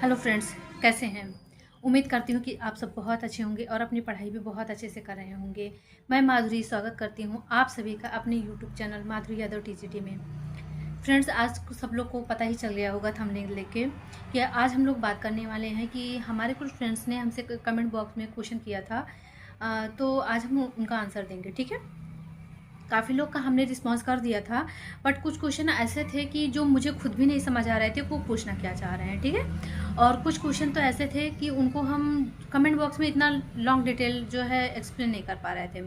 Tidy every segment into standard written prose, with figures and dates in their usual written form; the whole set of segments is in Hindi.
हेलो फ्रेंड्स, कैसे हैं। उम्मीद करती हूँ कि आप सब बहुत अच्छे होंगे और अपनी पढ़ाई भी बहुत अच्छे से कर रहे होंगे। मैं माधुरी स्वागत करती हूँ आप सभी का अपने YouTube channel Madhuri Yadav TGT में। फ्रेंड्स, आज सब लोग को पता ही चल गया होगा थंबनेल देख के कि आज हम लोग बात करने वाले हैं कि हमारे कुछ फ्रेंड्स ने हमसे कमेंट बॉक्स में क्वेश्चन किया था। तो आज हम उनका आंसर देंगे, ठीक है। काफ़ी लोग का हमने रिस्पॉन्स कर दिया था, बट कुछ क्वेश्चन ऐसे थे कि जो मुझे खुद भी नहीं समझ आ रहे थे वो पूछना क्या चाह रहे हैं, ठीक है। और कुछ क्वेश्चन तो ऐसे थे कि उनको हम कमेंट बॉक्स में इतना लॉन्ग डिटेल जो है एक्सप्लेन नहीं कर पा रहे थे।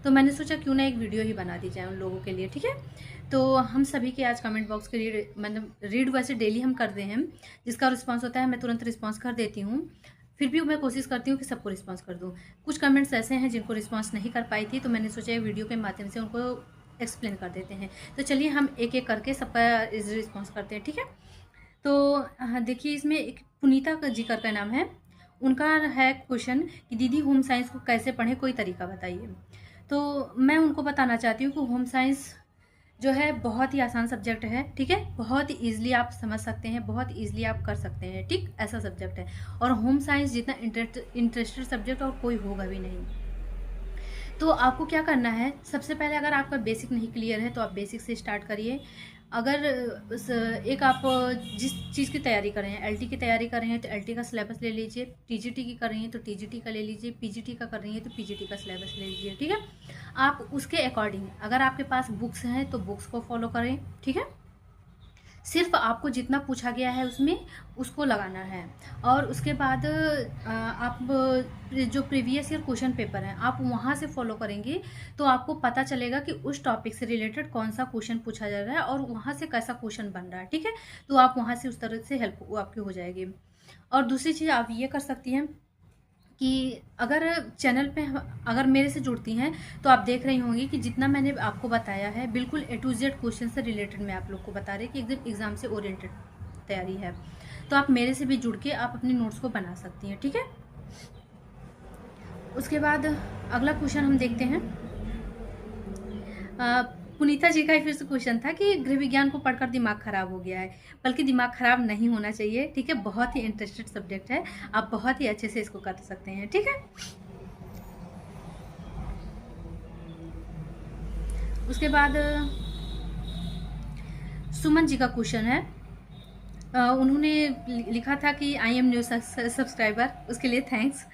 तो मैंने सोचा क्यों ना एक वीडियो ही बना दी जाए उन लोगों के लिए, ठीक है। तो हम सभी के आज कमेंट बॉक्स के रीड वैसे डेली हम करते हैं, जिसका रिस्पॉन्स होता है मैं तुरंत रिस्पॉन्स कर देती हूँ। फिर भी मैं कोशिश करती हूँ कि सबको रिस्पॉन्स कर दूँ। कुछ कमेंट्स ऐसे हैं जिनको रिस्पॉन्स नहीं कर पाई थी, तो मैंने सोचा वीडियो के माध्यम से उनको एक्सप्लेन कर देते हैं। तो चलिए हम एक एक करके सबका रिस्पॉन्स करते हैं, ठीक है। तो देखिए, इसमें एक पुनीता का जी का नाम है। उनका है क्वेश्चन कि दीदी होम साइंस को कैसे पढ़ें, कोई तरीका बताइए। तो मैं उनको बताना चाहती हूँ कि होम साइंस जो है बहुत ही आसान सब्जेक्ट है, ठीक है। बहुत ही ईजिली आप समझ सकते हैं, बहुत ईजिली आप कर सकते हैं, ठीक, ऐसा सब्जेक्ट है। और होम साइंस जितना इंटरेस्टेड सब्जेक्ट और कोई होगा भी नहीं। तो आपको क्या करना है, सबसे पहले अगर आपका बेसिक नहीं क्लियर है तो आप बेसिक से स्टार्ट करिए। अगर एक आप जिस चीज़ की तैयारी कर रहे हैं, एलटी की तैयारी कर रहे हैं तो एलटी का सिलेबस ले लीजिए। टीजीटी की कर रही हैं तो टीजीटी का ले लीजिए। पीजीटी का कर रही हैं तो पीजीटी का सिलेबस ले लीजिए, ठीक है। आप उसके अकॉर्डिंग, अगर आपके पास बुक्स हैं तो बुक्स को फॉलो करें, ठीक है। सिर्फ आपको जितना पूछा गया है उसमें उसको लगाना है। और उसके बाद आप जो प्रीवियस ईयर क्वेश्चन पेपर है आप वहाँ से फॉलो करेंगे तो आपको पता चलेगा कि उस टॉपिक से रिलेटेड कौन सा क्वेश्चन पूछा जा रहा है और वहाँ से कैसा क्वेश्चन बन रहा है, ठीक है। तो आप वहाँ से उस तरह से हेल्प आपकी हो जाएगी। और दूसरी चीज़ आप ये कर सकती हैं कि अगर चैनल पे अगर मेरे से जुड़ती हैं तो आप देख रही होंगी कि जितना मैंने आपको बताया है बिल्कुल A to Z क्वेश्चन से रिलेटेड मैं आप लोग को बता रही कि एकदम एग्जाम से ओरिएंटेड तैयारी है। तो आप मेरे से भी जुड़ के आप अपने नोट्स को बना सकती हैं, ठीक है। उसके बाद अगला क्वेश्चन हम देखते हैं। पुनीता जी का ही फिर से क्वेश्चन था कि गृह विज्ञान को पढ़कर दिमाग खराब हो गया है। बल्कि दिमाग खराब नहीं होना चाहिए, ठीक है। बहुत ही इंटरेस्टेड सब्जेक्ट है, आप बहुत ही अच्छे से इसको कर सकते हैं, ठीक है। उसके बाद सुमन जी का क्वेश्चन है। उन्होंने लिखा था कि आई एम न्यू सब्सक्राइबर, उसके लिए थैंक्स।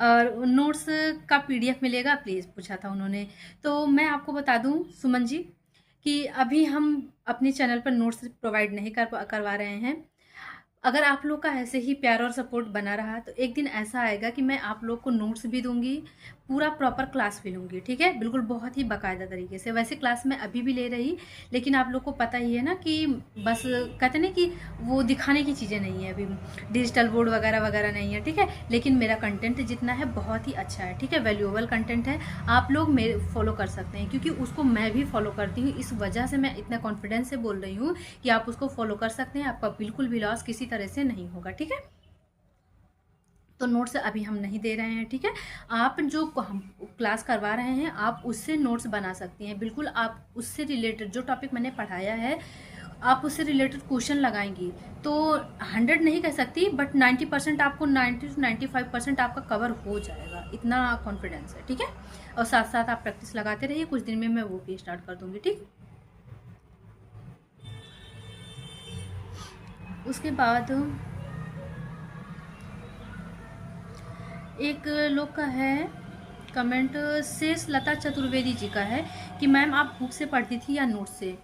और नोट्स का पीडीएफ मिलेगा प्लीज़, पूछा था उन्होंने। तो मैं आपको बता दूं सुमन जी कि अभी हम अपने चैनल पर नोट्स प्रोवाइड नहीं करवा रहे हैं। अगर आप लोग का ऐसे ही प्यार और सपोर्ट बना रहा तो एक दिन ऐसा आएगा कि मैं आप लोग को नोट्स भी दूंगी, पूरा प्रॉपर क्लास भी लूँगी, ठीक है। बिल्कुल बहुत ही बाकायदा तरीके से। वैसे क्लास मैं अभी भी ले रही, लेकिन आप लोग को पता ही है ना कि बस कहते ना कि वो दिखाने की चीज़ें नहीं है, अभी डिजिटल बोर्ड वगैरह वगैरह नहीं है, ठीक है। लेकिन मेरा कंटेंट जितना है बहुत ही अच्छा है, ठीक है, वैल्यूएबल कंटेंट है। आप लोग मेरे फॉलो कर सकते हैं क्योंकि उसको मैं भी फॉलो करती हूँ। इस वजह से मैं इतना कॉन्फिडेंस से बोल रही हूँ कि आप उसको फॉलो कर सकते हैं, आपका बिल्कुल भी लॉस किसी तरह से नहीं होगा, ठीक है। तो नोट्स अभी हम नहीं दे रहे हैं, ठीक है। आप जो हम क्लास करवा रहे हैं आप उससे नोट्स बना सकती हैं, बिल्कुल। आप उससे रिलेटेड जो टॉपिक मैंने पढ़ाया है आप उससे रिलेटेड क्वेश्चन लगाएंगी तो 100 नहीं कह सकती, बट 90% आपको 90 to 95% आपका कवर हो जाएगा, इतना कॉन्फिडेंस है, ठीक है। और साथ साथ आप प्रैक्टिस लगाते रहिए, कुछ दिन में मैं वो भी स्टार्ट कर दूंगी, ठीक। उसके बाद एक लोग का है कमेंट, शेष लता चतुर्वेदी जी का है कि मैम आप बुक से पढ़ती थी या नोट से।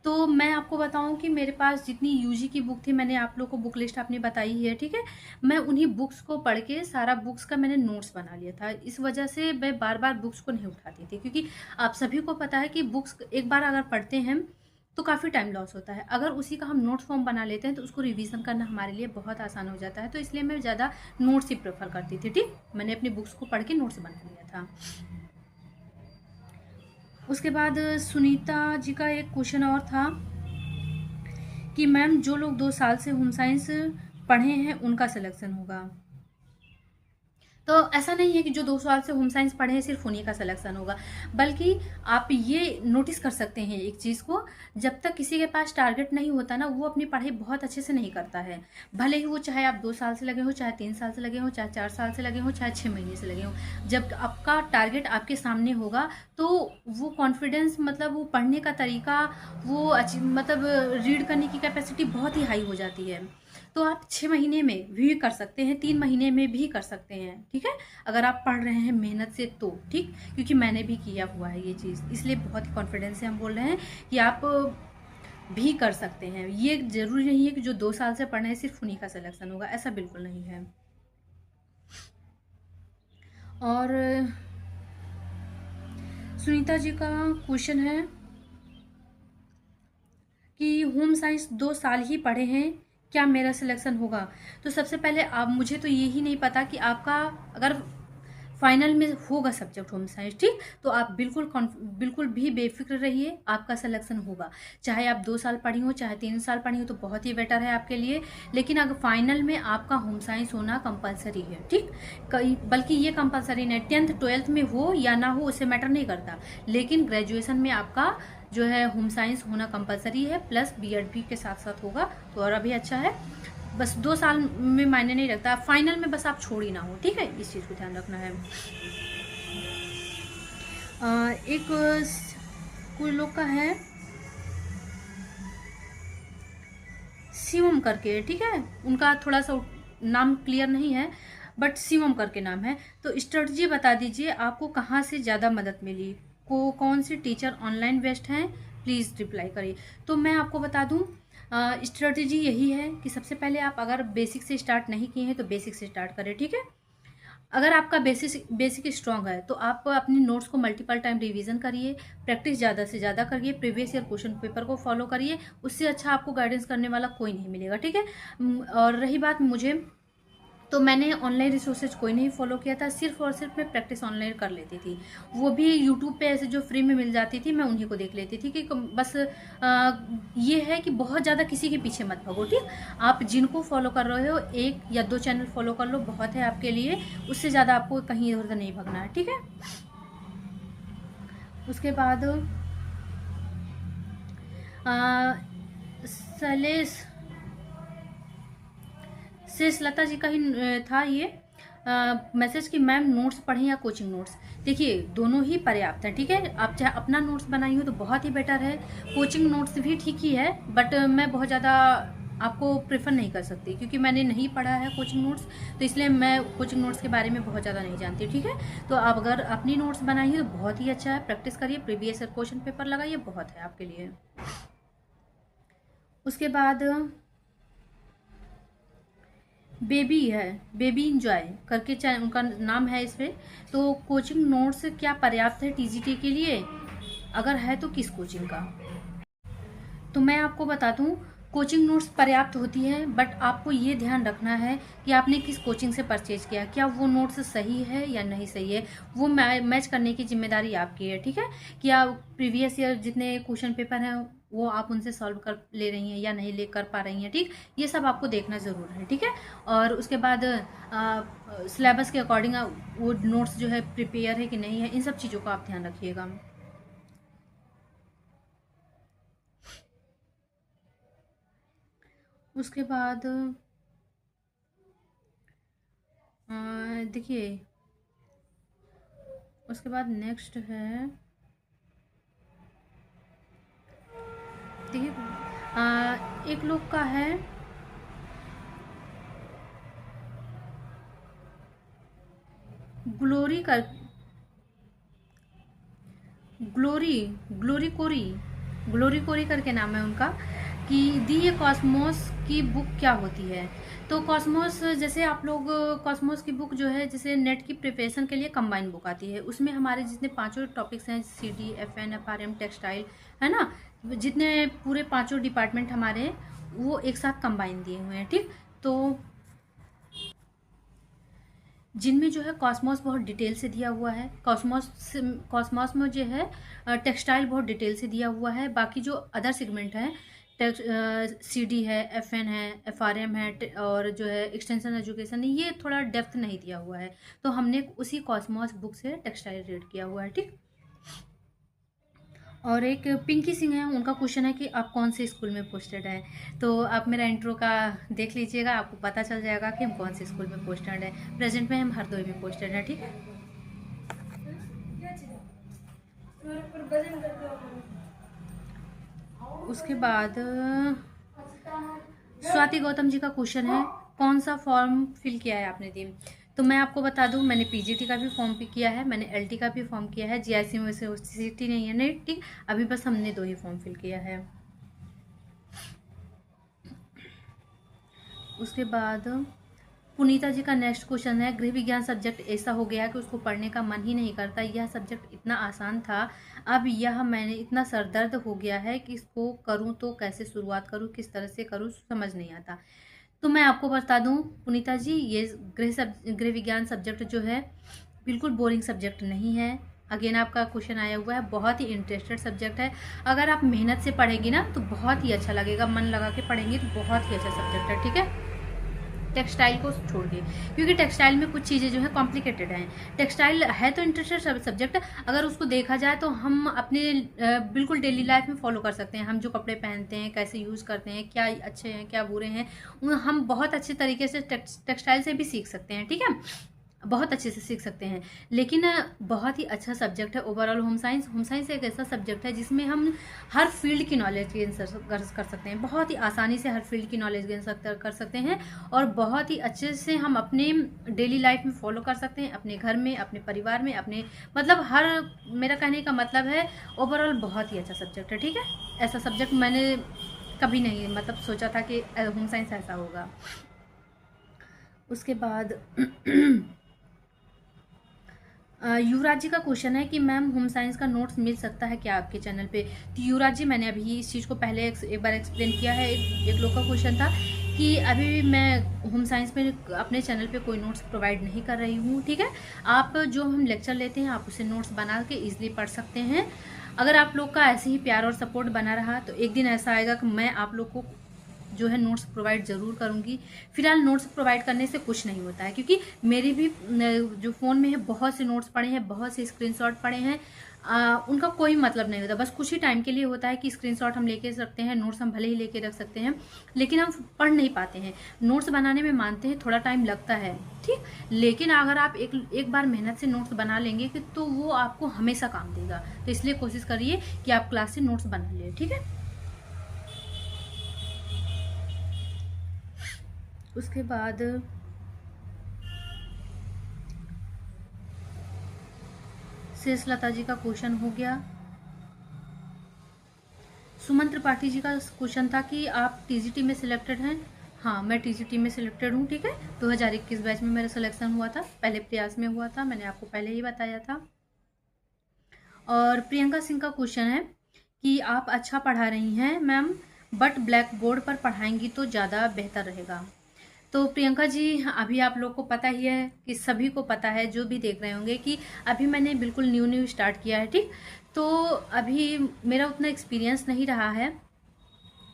तो मैं आपको बताऊं कि मेरे पास जितनी यूजी की बुक थी, मैंने आप लोग को बुक लिस्ट अपनी बताई है, ठीक है। मैं उन्हीं बुक्स को पढ़ के सारा बुक्स का मैंने नोट्स बना लिया था। इस वजह से मैं बार बार बुक्स को नहीं उठाती थी, क्योंकि आप सभी को पता है कि बुक्स एक बार अगर पढ़ते हैं तो काफ़ी टाइम लॉस होता है। अगर उसी का हम नोट्स फॉर्म बना लेते हैं तो उसको रिवीजन करना हमारे लिए बहुत आसान हो जाता है। तो इसलिए मैं ज़्यादा नोट्स ही प्रेफर करती थी, ठीक। मैंने अपनी बुक्स को पढ़ के नोट्स बना लिया था। उसके बाद सुनीता जी का एक क्वेश्चन और था कि मैम जो लोग 2 साल से होम साइंस पढ़े हैं उनका सिलेक्शन होगा। तो ऐसा नहीं है कि जो 2 साल से होम साइंस पढ़े हैं सिर्फ उन्हीं का सिलेक्शन होगा, बल्कि आप ये नोटिस कर सकते हैं एक चीज़ को, जब तक किसी के पास टारगेट नहीं होता ना, वो अपनी पढ़ाई बहुत अच्छे से नहीं करता है। भले ही वो चाहे आप 2 साल से लगे हो, चाहे 3 साल से लगे हो, चाहे 4 साल से लगे हो, चाहे 6 महीने से लगे हो। जब आपका टारगेट आपके सामने होगा, तो वो कॉन्फिडेंस, मतलब वो पढ़ने का तरीका, वो मतलब रीड करने की कैपेसिटी बहुत ही हाई हो जाती है। तो आप 6 महीने में भी कर सकते हैं, 3 महीने में भी कर सकते हैं, ठीक है, अगर आप पढ़ रहे हैं मेहनत से तो, ठीक, क्योंकि मैंने भी किया हुआ है ये चीज़, इसलिए बहुत ही कॉन्फिडेंस से हम बोल रहे हैं कि आप भी कर सकते हैं। ये ज़रूरी नहीं है कि जो 2 साल से पढ़ रहे हैं सिर्फ उन्हीं का सिलेक्शन होगा, ऐसा बिल्कुल नहीं है। और सुनीता जी का क्वेश्चन है कि होम साइंस 2 साल ही पढ़े हैं, क्या मेरा सिलेक्शन होगा? तो सबसे पहले आप, मुझे तो यही नहीं पता कि आपका अगर फाइनल में होगा सब्जेक्ट होम साइंस, ठीक, तो आप बिल्कुल भी बेफिक्र रहिए, आपका सिलेक्शन होगा। चाहे आप 2 साल पढ़ी हो, चाहे 3 साल पढ़ी हो, तो बहुत ही बेटर है आपके लिए। लेकिन अगर फाइनल में आपका होम साइंस होना कंपलसरी है, ठीक, बल्कि ये कंपलसरी नहीं, 10th 12th में हो या ना हो उससे मैटर नहीं करता, लेकिन ग्रेजुएशन में आपका जो है होम साइंस होना कंपलसरी है, प्लस बीएड भी के साथ साथ होगा तो और अभी अच्छा है। बस 2 साल में मायने नहीं रखता, फाइनल में बस आप छोड़ ही ना हो, ठीक है, इस चीज़ को ध्यान रखना है। एक कोई लोग का है शिवम करके, ठीक है, उनका थोड़ा सा नाम क्लियर नहीं है, बट शिवम करके नाम है। तो स्ट्रेटजी बता दीजिए, आपको कहाँ से ज़्यादा मदद मिली, कौन से टीचर ऑनलाइन बेस्ट हैं, प्लीज़ रिप्लाई करिए। तो मैं आपको बता दूं, स्ट्रेटजी यही है कि सबसे पहले आप अगर बेसिक से स्टार्ट नहीं किए हैं तो बेसिक से स्टार्ट करें, ठीक है। अगर आपका बेसिक स्ट्रांग है तो आप अपनी नोट्स को मल्टीपल टाइम रिवीजन करिए, प्रैक्टिस ज़्यादा से ज़्यादा करिए, प्रीवियस ईयर क्वेश्चन पेपर को फॉलो करिए, उससे अच्छा आपको गाइडेंस करने वाला कोई नहीं मिलेगा, ठीक है। और रही बात मुझे, तो मैंने ऑनलाइन रिसोर्सेज कोई नहीं फॉलो किया था, सिर्फ और सिर्फ मैं प्रैक्टिस ऑनलाइन कर लेती थी, वो भी यूट्यूब पे ऐसे जो फ्री में मिल जाती थी मैं उन्हीं को देख लेती थी। कि बस ये है कि बहुत ज़्यादा किसी के पीछे मत भागो, ठीक, आप जिनको फॉलो कर रहे हो 1 या 2 चैनल फॉलो कर लो, बहुत है आपके लिए, उससे ज़्यादा आपको कहीं इधर उधर नहीं भागना है, ठीक है। उसके बाद सलेश लता जी का ही था ये मैसेज कि मैम नोट्स पढ़ें या कोचिंग नोट्स। देखिए दोनों ही पर्याप्त है, ठीक है, आप चाहे अपना नोट्स बनाई हो तो बहुत ही बेटर है, कोचिंग नोट्स भी ठीक ही है, बट मैं बहुत ज़्यादा आपको प्रेफर नहीं कर सकती क्योंकि मैंने नहीं पढ़ा है कोचिंग नोट्स, तो इसलिए मैं कोचिंग नोट्स के बारे में बहुत ज़्यादा नहीं जानती, ठीक है। तो आप अगर अपनी नोट्स बनाइए तो बहुत ही अच्छा है, प्रैक्टिस करिए, प्रीवियस क्वेश्चन पेपर लगाइए, बहुत है आपके लिए। उसके बाद बेबी है, बेबी इंजॉय करके चैनल उनका नाम है इस पे। तो कोचिंग नोट्स क्या पर्याप्त है टीजीटी के लिए, अगर है तो किस कोचिंग का? तो मैं आपको बता दूं, कोचिंग नोट्स पर्याप्त होती है, बट आपको ये ध्यान रखना है कि आपने किस कोचिंग से परचेज किया, क्या वो नोट्स सही है या नहीं सही है, वो मैच करने की जिम्मेदारी आपकी है, ठीक है। कि आप प्रीवियस ईयर जितने क्वेश्चन पेपर हैं वो आप उनसे सॉल्व कर ले रही हैं या नहीं ले कर पा रही हैं, ठीक, ये सब आपको देखना ज़रूर है, ठीक है। और उसके बाद सिलेबस के अकॉर्डिंग वो नोट्स जो है प्रिपेयर है कि नहीं है, इन सब चीज़ों का आप ध्यान रखिएगा। उसके बाद देखिए, उसके बाद नेक्स्ट है, देखिए एक लोग का है ग्लोरी कर ग्लोरी ग्लोरी कोरी करके नाम है उनका, कि दी ये कॉस्मोस की बुक क्या होती है। तो कॉस्मोस, जैसे आप लोग कॉस्मोस की बुक जो है, जैसे नेट की प्रिपरेशन के लिए कंबाइन बुक आती है, उसमें हमारे जितने 5 टॉपिक्स हैं, CD, FN, FRM, टेक्सटाइल, है ना, जितने पूरे 5 डिपार्टमेंट हमारे वो एक साथ कंबाइन दिए हुए हैं, ठीक। तो जिनमें जो है कॉस्मोस बहुत डिटेल से दिया हुआ है, कॉस्मोस में जो है टेक्सटाइल बहुत डिटेल से दिया हुआ है, बाकी जो अदर सेगमेंट है CD है, FN है, FRM है, और जो है एक्सटेंशन एजुकेशन है, ये थोड़ा डेप्थ नहीं दिया हुआ है, तो हमने उसी कॉस्मॉस बुक से टेक्सटाइल रीड किया हुआ है, ठीक। और एक पिंकी सिंह है, उनका क्वेश्चन है कि आप कौन से स्कूल में पोस्टेड हैं। तो आप मेरा इंट्रो का देख लीजिएगा, आपको पता चल जाएगा कि हम कौन से स्कूल में पोस्टेड हैं। प्रेजेंट में हम हरदोई में पोस्टेड हैं, ठीक है। उसके बाद स्वाति गौतम जी का क्वेश्चन है, कौन सा फॉर्म फिल किया है आपने दी। तो मैं आपको बता दूं, मैंने PGT का भी फॉर्म किया है, मैंने LT का भी फॉर्म किया है। GIC में वैसे CT नहीं है, नहीं, ठीक। अभी बस हमने 2 ही फॉर्म फिल किया है। उसके बाद पुनीता जी का नेक्स्ट क्वेश्चन है, गृह विज्ञान सब्जेक्ट ऐसा हो गया कि उसको पढ़ने का मन ही नहीं करता। यह सब्जेक्ट इतना आसान था, अब यह मैंने इतना सरदर्द हो गया है कि इसको करूं तो कैसे शुरुआत करूं, किस तरह से करूं, समझ नहीं आता। तो मैं आपको बता दूं पुनीता जी, ये गृह विज्ञान सब्जेक्ट जो है बिल्कुल बोरिंग सब्जेक्ट नहीं है। अगेन आपका क्वेश्चन आया हुआ है, बहुत ही इंटरेस्टेड सब्जेक्ट है। अगर आप मेहनत से पढ़ेंगी ना तो बहुत ही अच्छा लगेगा, मन लगा के पढ़ेंगी तो बहुत ही अच्छा सब्जेक्ट है, ठीक है। टेक्सटाइल को छोड़ के, क्योंकि टेक्सटाइल में कुछ चीज़ें जो है कॉम्प्लिकेटेड हैं। टेक्सटाइल है तो इंटरेस्टेड सब्जेक्ट, अगर उसको देखा जाए तो हम अपने बिल्कुल डेली लाइफ में फॉलो कर सकते हैं। हम जो कपड़े पहनते हैं, कैसे यूज़ करते हैं, क्या अच्छे हैं क्या बुरे हैं, हम बहुत अच्छे तरीके से टेक्सटाइल से भी सीख सकते हैं, ठीक है, बहुत अच्छे से सीख सकते हैं। लेकिन बहुत ही अच्छा सब्जेक्ट है ओवरऑल होम साइंस एक ऐसा सब्जेक्ट है जिसमें हम हर फील्ड की नॉलेज गेन कर सकते हैं, बहुत ही आसानी से हर फील्ड की नॉलेज गेन कर सकते हैं, और बहुत ही अच्छे से हम अपने डेली लाइफ में फॉलो कर सकते हैं, अपने घर में, अपने परिवार में, अपने मतलब हर, मेरा कहने का मतलब है ओवरऑल बहुत ही अच्छा सब्जेक्ट है, ठीक है। ऐसा सब्जेक्ट मैंने कभी नहीं मतलब सोचा था कि होम साइंस ऐसा होगा। उसके बाद युवराज जी का क्वेश्चन है कि मैम होम साइंस का नोट्स मिल सकता है क्या आपके चैनल पे। तो युवराज जी, मैंने अभी इस चीज़ को पहले एक बार एक्सप्लेन किया है। एक लोग का क्वेश्चन था कि अभी मैं होम साइंस में अपने चैनल पे कोई नोट्स प्रोवाइड नहीं कर रही हूँ, ठीक है। आप जो हम लेक्चर लेते हैं आप उसे नोट्स बना के ईजिली पढ़ सकते हैं। अगर आप लोग का ऐसे ही प्यार और सपोर्ट बना रहा तो एक दिन ऐसा आएगा कि मैं आप लोग को जो है नोट्स प्रोवाइड ज़रूर करूँगी। फिलहाल नोट्स प्रोवाइड करने से कुछ नहीं होता है, क्योंकि मेरे भी जो फ़ोन में है बहुत से नोट्स पड़े हैं, बहुत से स्क्रीनशॉट पड़े हैं, उनका कोई मतलब नहीं होता। बस कुछ ही टाइम के लिए होता है कि स्क्रीनशॉट हम लेके रखते हैं, नोट्स हम भले ही लेके रख सकते हैं, लेकिन हम पढ़ नहीं पाते हैं। नोट्स बनाने में मानते हैं थोड़ा टाइम लगता है, ठीक, लेकिन अगर आप एक बार मेहनत से नोट्स बना लेंगे तो वो आपको हमेशा काम देगा। तो इसलिए कोशिश करिए कि आप क्लास से नोट्स बना लें, ठीक है। उसके बाद शेषलता जी का क्वेश्चन हो गया। सुमन त्रिपाठी जी का क्वेश्चन था कि आप TGT में सिलेक्टेड हैं। हाँ, मैं TGT में सिलेक्टेड हूँ, ठीक है। 2021 बैच में मेरा सिलेक्शन हुआ था, पहले प्रयास में हुआ था, मैंने आपको पहले ही बताया था। और प्रियंका सिंह का क्वेश्चन है कि आप अच्छा पढ़ा रही हैं मैम, बट ब्लैक बोर्ड पर पढ़ाएंगी तो ज़्यादा बेहतर रहेगा। तो प्रियंका जी, अभी आप लोग को पता ही है कि सभी को पता है जो भी देख रहे होंगे कि अभी मैंने बिल्कुल न्यू स्टार्ट किया है, ठीक। तो अभी मेरा उतना एक्सपीरियंस नहीं रहा है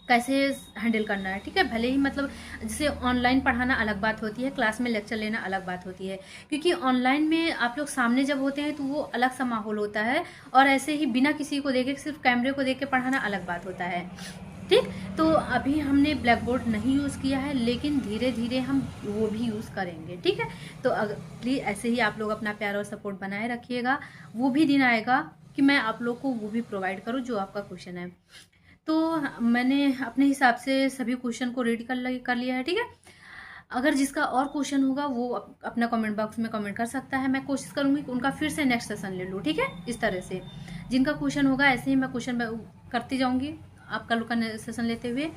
कैसे हैंडल करना है, ठीक है। भले ही मतलब जैसे ऑनलाइन पढ़ाना अलग बात होती है, क्लास में लेक्चर लेना अलग बात होती है, क्योंकि ऑनलाइन में आप लोग सामने जब होते हैं तो वो अलग सा माहौल होता है, और ऐसे ही बिना किसी को देखे सिर्फ कैमरे को देख के पढ़ाना अलग बात होता है, ठीक। तो अभी हमने ब्लैक बोर्ड नहीं यूज़ किया है, लेकिन धीरे धीरे हम वो भी यूज़ करेंगे, ठीक है। तो प्लीज़ ऐसे ही आप लोग अपना प्यार और सपोर्ट बनाए रखिएगा। वो भी दिन आएगा कि मैं आप लोग को वो भी प्रोवाइड करूँ जो आपका क्वेश्चन है। तो मैंने अपने हिसाब से सभी क्वेश्चन को रीड कर लिया है, ठीक है। अगर जिसका और क्वेश्चन होगा वो अपना कमेंट बॉक्स में कमेंट कर सकता है। मैं कोशिश करूँगी कि उनका फिर से नेक्स्ट सेशन ले लूँ, ठीक है। इस तरह से जिनका क्वेश्चन होगा ऐसे ही मैं क्वेश्चन करती जाऊँगी आपका लोग का सेशन लेते हुए।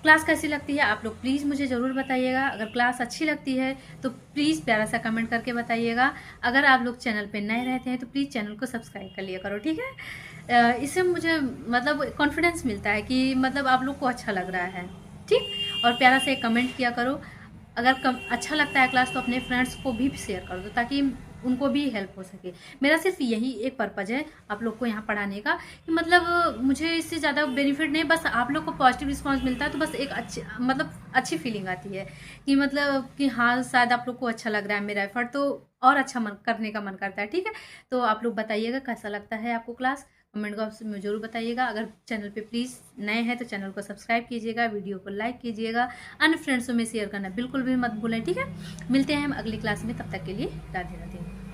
क्लास कैसी लगती है आप लोग प्लीज़ मुझे ज़रूर बताइएगा। अगर क्लास अच्छी लगती है तो प्लीज़ प्यारा सा कमेंट करके बताइएगा। अगर आप लोग चैनल पे नए रहते हैं तो प्लीज़ चैनल को सब्सक्राइब कर लिया करो, ठीक है। इससे मुझे मतलब कॉन्फिडेंस मिलता है कि मतलब आप लोग को अच्छा लग रहा है, ठीक। और प्यारा से एक कमेंट किया करो। अगर कम अच्छा लगता है क्लास तो अपने फ्रेंड्स को भी शेयर कर दो, ताकि उनको भी हेल्प हो सके। मेरा सिर्फ यही एक पर्पज़ है आप लोग को यहाँ पढ़ाने का, कि मतलब मुझे इससे ज़्यादा बेनिफिट नहीं, बस आप लोग को पॉजिटिव रिस्पांस मिलता है तो बस एक अच्छी मतलब अच्छी फीलिंग आती है कि मतलब कि हाँ शायद आप लोग को अच्छा लग रहा है मेरा एफर्ट, तो और अच्छा मन करने का मन करता है। ठीक है, तो आप लोग बताइएगा कैसा लगता है आपको क्लास, कमेंट बॉक्स में ज़रूर बताइएगा। अगर चैनल पे प्लीज़ नए हैं तो चैनल को सब्सक्राइब कीजिएगा, वीडियो को लाइक कीजिएगा, अन्य फ्रेंड्सों में शेयर करना बिल्कुल भी मत भूलें। ठीक है, मिलते हैं हम अगली क्लास में, तब तक के लिए राधे राधे।